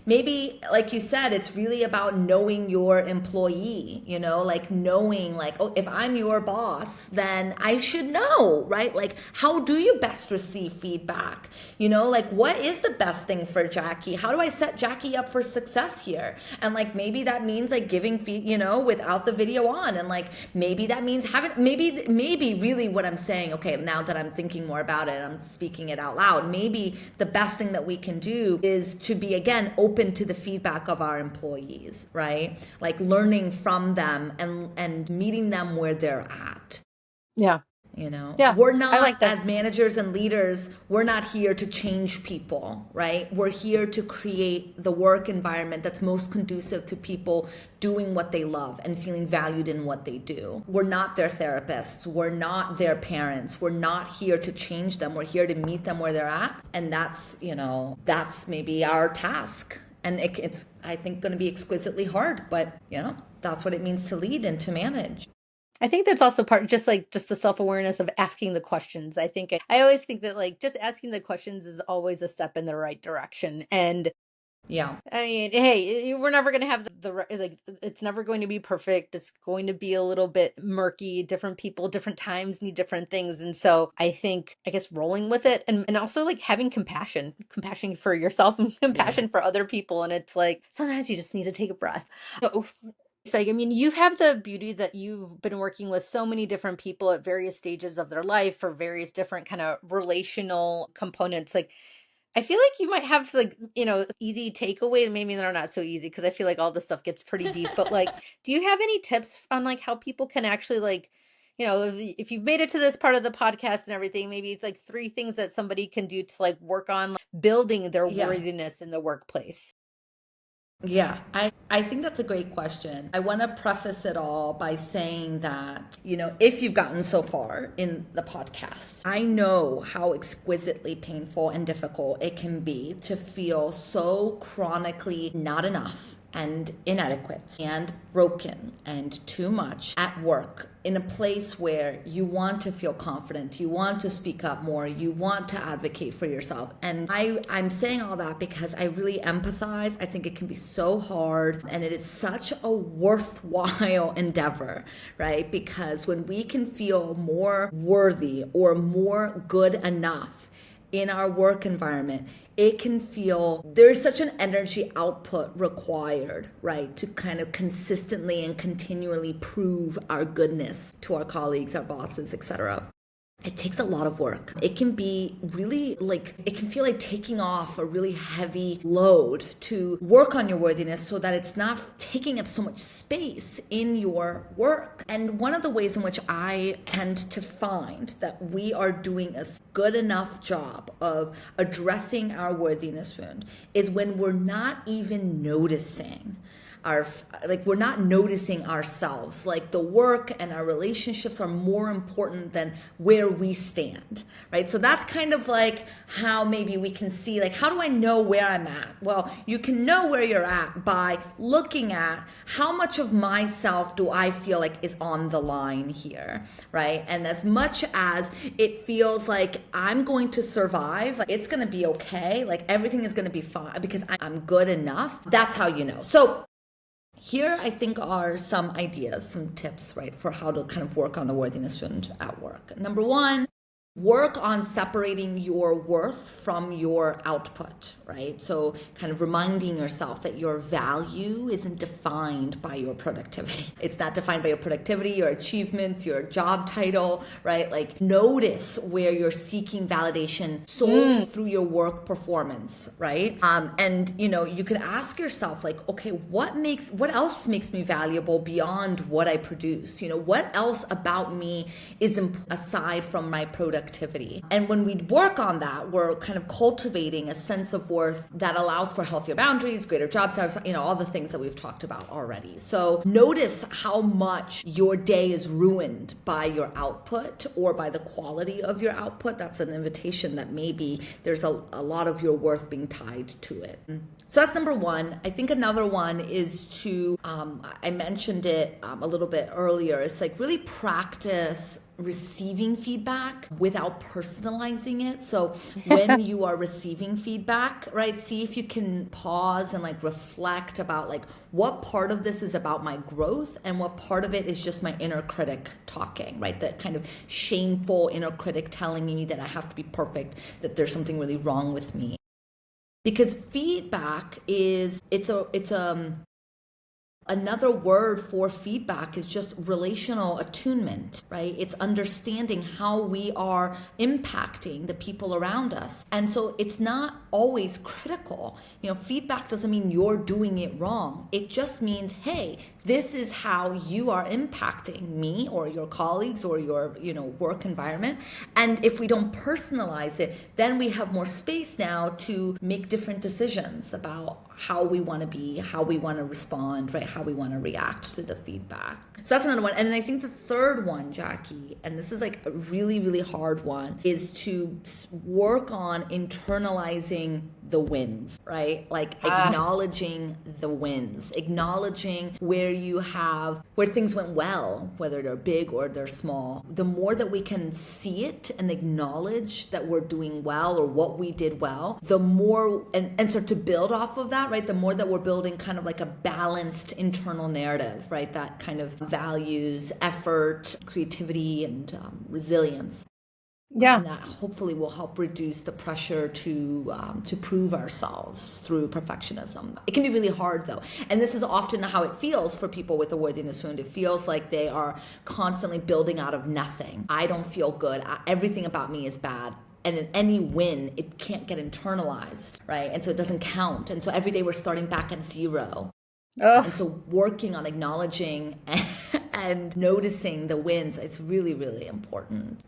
maybe like you said, it's really about knowing your employee, like knowing like, oh, if I'm your boss, then I should know, right? Like, how do you best receive feedback? Like what is the best thing for Jackie? How do I set Jackie up for success here? And like, maybe that means like giving without the video on. And like, maybe that means maybe really what I'm saying, okay, now that I'm thinking more about it, I'm speaking it out loud. Maybe the best thing that we can do is to be, again, open to the feedback of our employees, right? Like learning from them and meeting them where they're at. Yeah. Yeah. We're I not, like that. as managers and leaders, we're not here to change people, right? We're here to create the work environment that's most conducive to people doing what they love and feeling valued in what they do. We're not their therapists. We're not their parents. We're not here to change them. We're here to meet them where they're at. And that's maybe our task. And it's, I think, going to be exquisitely hard, but, that's what it means to lead and to manage. I think that's also part, just the self-awareness of asking the questions. I always think that like just asking the questions is always a step in the right direction. And Yeah. I mean, hey, we're never going to have like, it's never going to be perfect. It's going to be a little bit murky. Different people, different times need different things. And so I think, I guess, rolling with it, and also like having compassion for yourself and Yes. compassion for other people. And it's like, sometimes you just need to take a breath. So It's like, I mean, you have the beauty that you've been working with so many different people at various stages of their life for various different kind of relational components. Like, I feel like you might have like, easy takeaway, and maybe they're not so easy because I feel like all this stuff gets pretty deep. But like, do you have any tips on like how people can actually like, if you've made it to this part of the podcast and everything, maybe it's like three things that somebody can do to like work on like, building their Yeah. worthiness in the workplace? Yeah, I think that's a great question. I want to preface it all by saying that, if you've gotten so far in the podcast, I know how exquisitely painful and difficult it can be to feel so chronically not enough and inadequate and broken and too much at work, in a place where you want to feel confident, you want to speak up more, you want to advocate for yourself. And I'm saying all that because I really empathize. I think it can be so hard, and it is such a worthwhile endeavor, right? Because when we can feel more worthy or more good enough in our work environment, it can feel there's such an energy output required, right, to kind of consistently and continually prove our goodness to our colleagues, our bosses, etc. It takes a lot of work. It can be really it can feel like taking off a really heavy load to work on your worthiness so that it's not taking up so much space in your work. And one of the ways in which I tend to find that we are doing a good enough job of addressing our worthiness wound is when we're not even noticing we're not noticing ourselves. Like, the work and our relationships are more important than where we stand, right? So that's kind of like how maybe we can see, like, how do I know where I'm at? Well, you can know where you're at by looking at how much of myself do I feel like is on the line here, right? And as much as it feels like I'm going to survive, like it's going to be okay, like everything is going to be fine because I'm good enough, that's how you know. So here, I think, are some ideas, some tips, right, for how to kind of work on the worthiness wound at work. Number one, work on separating your worth from your output, right? So kind of reminding yourself that your value isn't defined by your productivity. It's not defined by your productivity, your achievements, your job title, right? Like, notice where you're seeking validation solely through your work performance, right? And you can ask yourself, like, okay, what else makes me valuable beyond what I produce? What else about me is aside from my productivity? And when we work on that, we're kind of cultivating a sense of worth that allows for healthier boundaries, greater job satisfaction, all the things that we've talked about already. So notice how much your day is ruined by your output or by the quality of your output. That's an invitation that maybe there's a lot of your worth being tied to it. So that's number one. I think another one is to, I mentioned it a little bit earlier, it's like really practice receiving feedback without personalizing it. So when you are receiving feedback, right, see if you can pause and like reflect about like what part of this is about my growth and what part of it is just my inner critic talking, right? That kind of shameful inner critic telling me that I have to be perfect, that there's something really wrong with me. Because feedback is, another word for feedback is just relational attunement, right? It's understanding how we are impacting the people around us. And so it's not always critical. Feedback doesn't mean you're doing it wrong. It just means, hey, this is how you are impacting me or your colleagues or your, work environment. And if we don't personalize it, then we have more space now to make different decisions about how we want to be, how we want to respond, right? How we want to react to the feedback. So that's another one. And then I think the third one, Jackie, and this is like a really, really hard one, is to work on internalizing the wins, right? Like acknowledging the wins, acknowledging where things went well, whether they're big or they're small. The more that we can see it and acknowledge that we're doing well or what we did well, the more, and start to build off of that, right? The more that we're building kind of like a balanced internal narrative, right? That kind of values effort, creativity, and resilience. Yeah. And that hopefully will help reduce the pressure to prove ourselves through perfectionism. It can be really hard though. And this is often how it feels for people with a worthiness wound. It feels like they are constantly building out of nothing. I don't feel good. Everything about me is bad. And in any win, it can't get internalized, right? And so it doesn't count. And so every day we're starting back at zero. Ugh. And so working on acknowledging and noticing the wins, it's really, really important.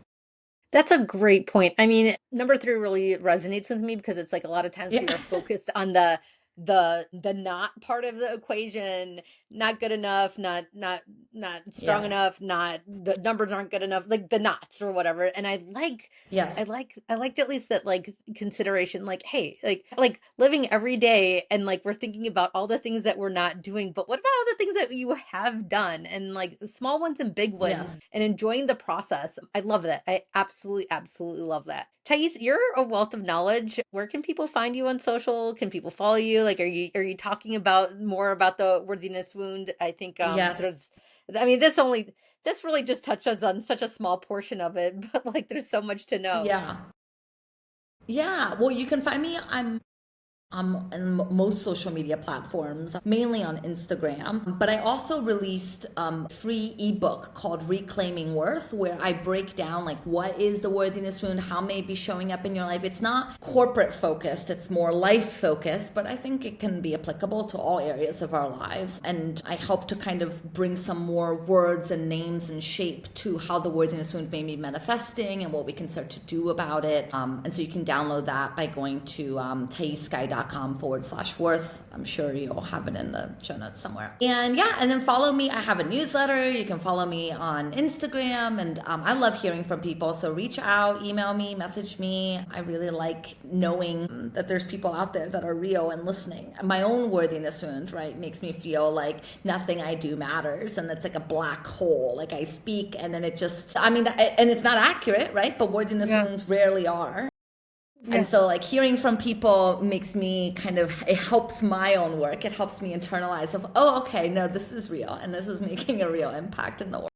That's a great point. I mean, number 3 really resonates with me because it's like a lot of times we Yeah. are focused on the not part of the equation, not good enough, not strong Yes. enough, not the numbers aren't good enough, like the knots or whatever. And Yes. I liked at least that like consideration, like, hey, like living every day and like we're thinking about all the things that we're not doing, but what about all the things that you have done and like the small ones and big ones Yes. and enjoying the process. I love that. I absolutely, absolutely love that. Thais, you're a wealth of knowledge. Where can people find you on social? Can people follow you? Like, are you talking about more about the worthiness wound? I think Yes. there's, I mean, this really just touches on such a small portion of it, but like there's so much to know. Yeah. Yeah. Well, you can find me. I'm in most social media platforms, mainly on Instagram. But I also released a free ebook called Reclaiming Worth, where I break down like what is the worthiness wound, how may it be showing up in your life. It's not corporate focused, it's more life focused, but I think it can be applicable to all areas of our lives. And I help to kind of bring some more words and names and shape to how the worthiness wound may be manifesting and what we can start to do about it. And so you can download that by going to thaissky.com/worth. I'm sure you'll have it in the show notes somewhere. And yeah, and then follow me. I have a newsletter. You can follow me on Instagram. And I love hearing from people. So reach out, email me, message me. I really like knowing that there's people out there that are real and listening. My own worthiness wound, right, makes me feel like nothing I do matters. And it's like a black hole. Like I speak and then it just, I mean, and it's not accurate, right? But worthiness wounds rarely are. Yeah. And so like hearing from people makes me kind of, it helps my own work. It helps me internalize of, oh, okay, no, this is real. And this is making a real impact in the world.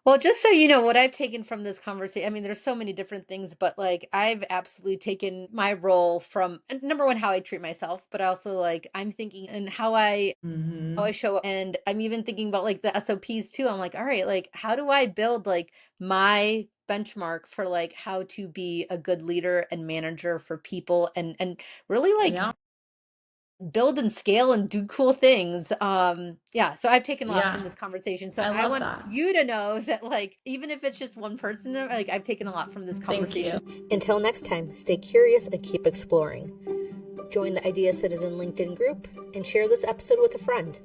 Well, just so you know, what I've taken from this conversation, I mean, there's so many different things, but like I've absolutely taken my role from number one, how I treat myself, but also like I'm thinking and how I show up. And I'm even thinking about like the SOPs too. I'm like, all right, like how do I build like my benchmark for like how to be a good leader and manager for people and really like Yeah. build and scale and do cool things. Yeah, so I've taken a lot from Yeah. this conversation. So I I love want that. you to know that like even if it's just one person, like I've taken a lot from this Thank you. conversation. Until next time, stay curious and keep exploring. Join the Idea Citizen LinkedIn group and share this episode with a friend.